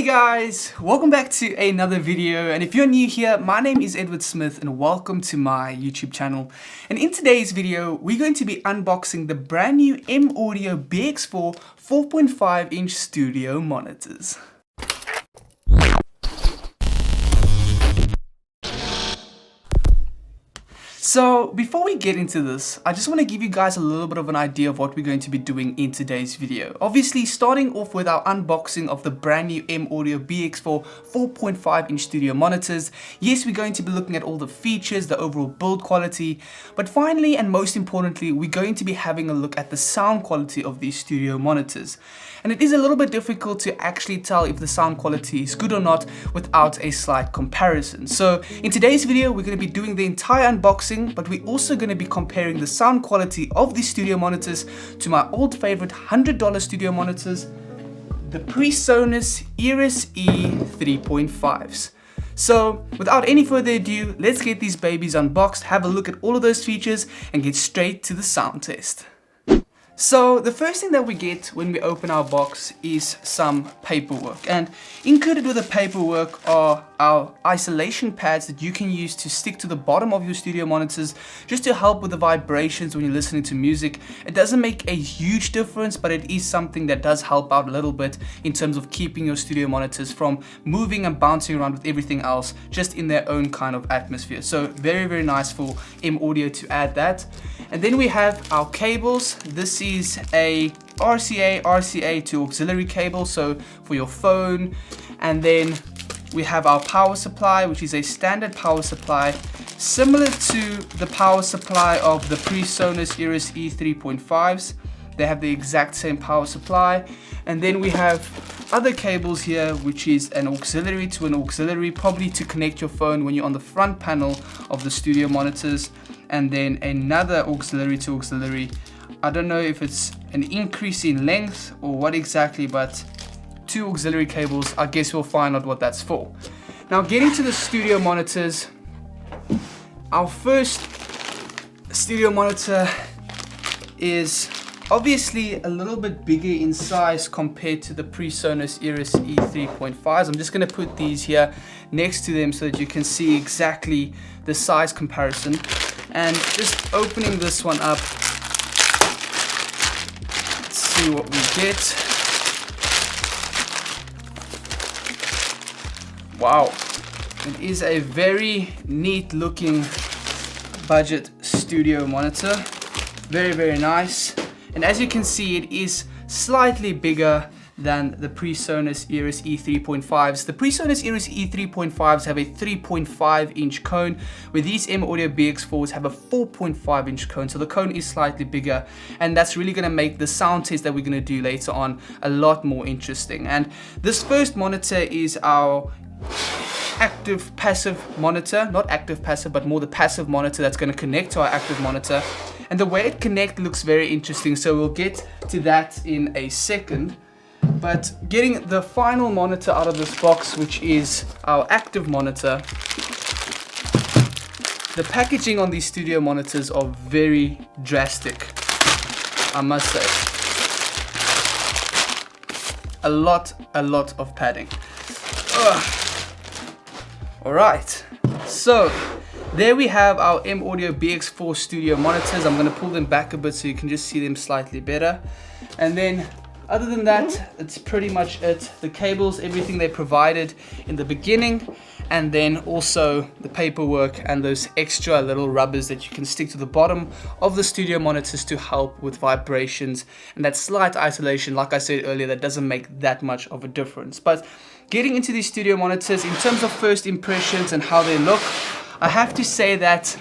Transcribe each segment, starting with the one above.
guys, welcome back to another video, and if you're new here, my name is Edward Smith and welcome to my YouTube channel. And in today's video, we're going to be unboxing the brand new M-Audio BX4 4.5 inch studio monitors. So before we get into this, I just want to give you guys a little bit of an idea of what we're going to be doing in today's video. Obviously, starting off with our unboxing of the brand new M-Audio BX4 4.5 inch studio monitors. Yes, we're going to be looking at all the features, the overall build quality, but finally and most importantly, we're going to be having a look at the sound quality of these studio monitors. And it is a little bit difficult to actually tell if the sound quality is good or not without a slight comparison. So in today's video, we're going to be doing the entire unboxing, but we're also going to be comparing the sound quality of these studio monitors to my old favorite $100 studio monitors, the PreSonus Eris E3.5s. So without any further ado, let's get these babies unboxed, have a look at all of those features, and get straight to the sound test. So the first thing that we get when we open our box is some paperwork, and included with the paperwork are our isolation pads that you can use to stick to the bottom of your studio monitors just to help with the vibrations when you're listening to music. It doesn't make a huge difference, but it is something that does help out a little bit in terms of keeping your studio monitors from moving and bouncing around with everything else just in their own kind of atmosphere. So very nice for M-Audio to add that. And then we have our cables. This is a RCA to auxiliary cable, so for your phone. And then we have our power supply, which is a standard power supply, similar to the power supply of the PreSonus Eris E3.5s. They have the exact same power supply. And then we have other cables here, which is an auxiliary to an auxiliary, probably to connect your phone when you're on the front panel of the studio monitors. And then another auxiliary to auxiliary. I don't know if it's an increase in length or what exactly, but two auxiliary cables. I guess we'll find out what that's for. Now, getting to the studio monitors, our first studio monitor is obviously a little bit bigger in size compared to the PreSonus Eris E3.5s. I'm just going to put these here next to them so that you can see exactly the size comparison. And just opening this one up, let's see what we get. Wow, it is a very neat looking budget studio monitor. Very nice. And as you can see, it is slightly bigger than the PreSonus Eris E3.5s. The PreSonus Eris E3.5s have a 3.5 inch cone, where these M-Audio BX4s have a 4.5 inch cone. So the cone is slightly bigger, and that's really gonna make the sound test that we're gonna do later on a lot more interesting. And this first monitor is our active passive monitor, not active passive, but more the passive monitor that's going to connect to our active monitor. And the way it connects looks very interesting, so we'll get to that in a second. But getting the final monitor out of this box, which is our active monitor, the packaging on these studio monitors are very drastic, I must say. A lot of padding. Ugh. Alright, so there we have our M-Audio BX4 studio monitors. I'm going to pull them back a bit so you can just see them slightly better. And then other than that, it's pretty much it. The cables, everything they provided in the beginning, and then also the paperwork and those extra little rubbers that you can stick to the bottom of the studio monitors to help with vibrations and that slight isolation. Like I said earlier, that doesn't make that much of a difference. But getting into these studio monitors, in terms of first impressions and how they look, I have to say that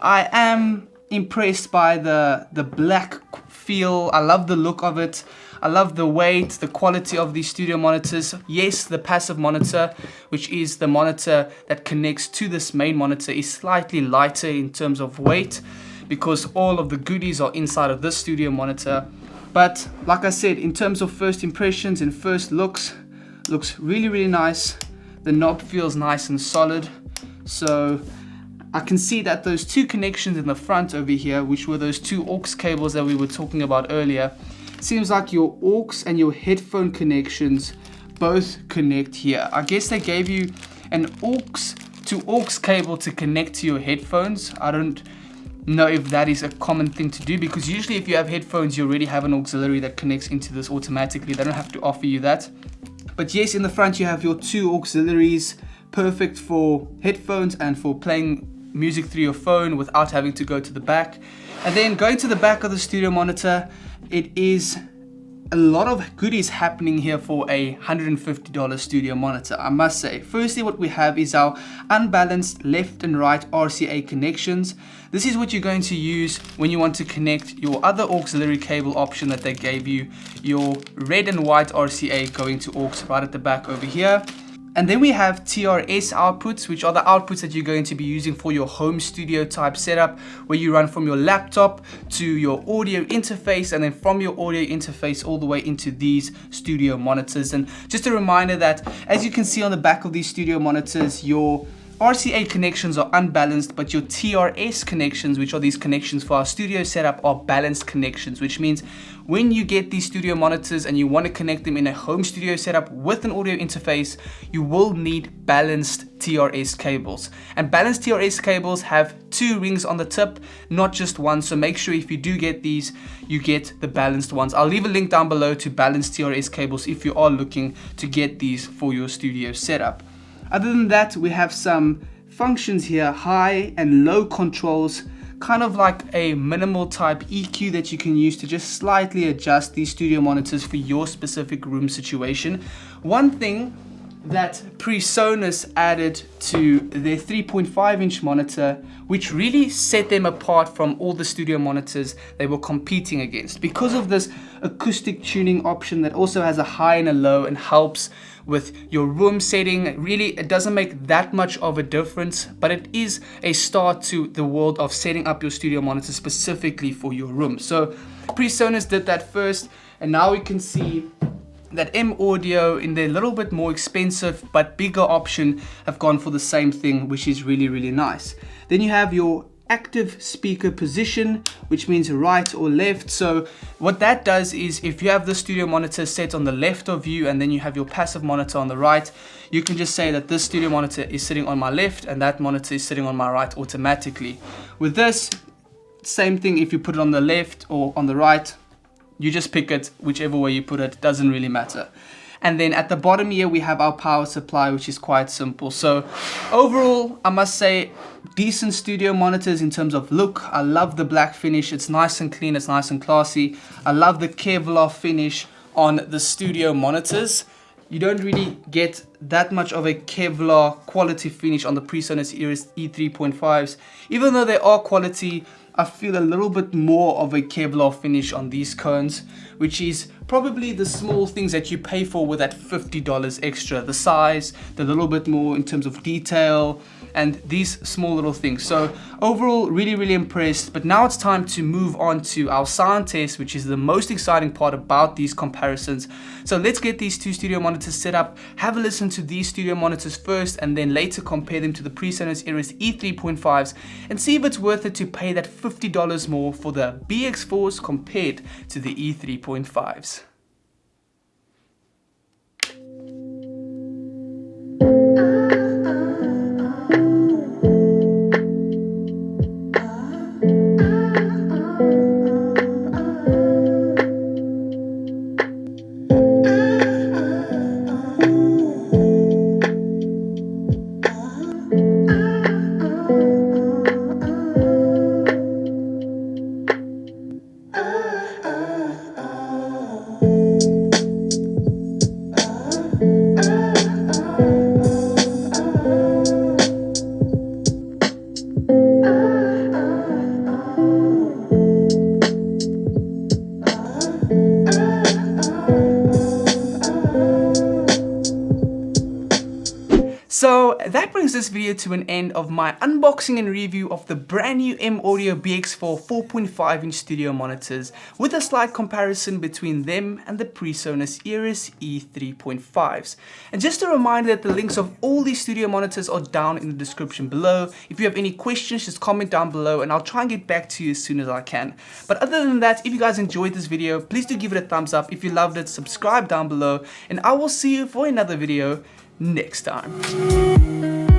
I am impressed by the black feel. I love the look of it. I love the weight, the quality of these studio monitors. Yes, the passive monitor, which is the monitor that connects to this main monitor, is slightly lighter in terms of weight because all of the goodies are inside of this studio monitor. But like I said, in terms of first impressions and first looks really nice. The knob feels nice and solid. So I can see that those two connections in the front over here, which were those two aux cables that we were talking about earlier, seems like your aux and your headphone connections both connect here. I guess they gave you an aux to aux cable to connect to your headphones. I don't know if that is a common thing to do, because usually if you have headphones you already have an auxiliary that connects into this automatically. They don't have to offer you that. But yes, in the front you have your two auxiliaries, perfect for headphones and for playing music through your phone without having to go to the back. And then going to the back of the studio monitor, it is a lot of goodies happening here for a $150 studio monitor, I must say. Firstly, what we have is our unbalanced left and right RCA connections. This is what you're going to use when you want to connect your other auxiliary cable option that they gave you, your red and white RCA going to aux right at the back over here. And then we have TRS outputs, which are the outputs that you're going to be using for your home studio type setup, where you run from your laptop to your audio interface, and then from your audio interface all the way into these studio monitors. And just a reminder that, as you can see on the back of these studio monitors, your RCA connections are unbalanced, but your TRS connections, which are these connections for our studio setup, are balanced connections, which means when you get these studio monitors and you want to connect them in a home studio setup with an audio interface, you will need balanced TRS cables. And balanced TRS cables have two rings on the tip, not just one. So make sure if you do get these, you get the balanced ones. I'll leave a link down below to balanced TRS cables if you are looking to get these for your studio setup. Other than that, we have some functions here, high and low controls, kind of like a minimal type EQ that you can use to just slightly adjust these studio monitors for your specific room situation. One thing that PreSonus added to their 3.5-inch monitor, which really set them apart from all the studio monitors they were competing against, because of this acoustic tuning option that also has a high and a low and helps with your room setting. Really, it doesn't make that much of a difference, but it is a start to the world of setting up your studio monitor specifically for your room. So PreSonus did that first, and now we can see that M-Audio, in their little bit more expensive but bigger option, have gone for the same thing, which is really, really nice. Then you have your active speaker position, which means right or left. So what that does is, if you have the studio monitor set on the left of you and then you have your passive monitor on the right, you can just say that this studio monitor is sitting on my left and that monitor is sitting on my right automatically. With this, same thing, if you put it on the left or on the right, you just pick it whichever way you put it, doesn't really matter. And then at the bottom here we have our power supply, which is quite simple. So overall, I must say, decent studio monitors in terms of look. I love the black finish. It's nice and clean, it's nice and classy. I love the Kevlar finish on the studio monitors. You don't really get that much of a Kevlar quality finish on the PreSonus Eris E3.5s. Even though they are quality, I feel a little bit more of a Kevlar finish on these cones, which is probably the small things that you pay for with that $50 extra. The size, the little bit more in terms of detail, and these small little things. So overall, really, really impressed. But now it's time to move on to our sound test, which is the most exciting part about these comparisons. So let's get these two studio monitors set up, have a listen to these studio monitors first, and then later compare them to the PreSonus Eris E3.5s and see if it's worth it to pay that $50 more for the BX4s compared to the E3.5s. brings this video to an end of my unboxing and review of the brand new M-Audio BX4 4.5-inch studio monitors, with a slight comparison between them and the PreSonus Eris E3.5s. And just a reminder that the links of all these studio monitors are down in the description below. If you have any questions, just comment down below and I'll try and get back to you as soon as I can. But other than that, if you guys enjoyed this video, please do give it a thumbs up. If you loved it, subscribe down below, and I will see you for another video next time.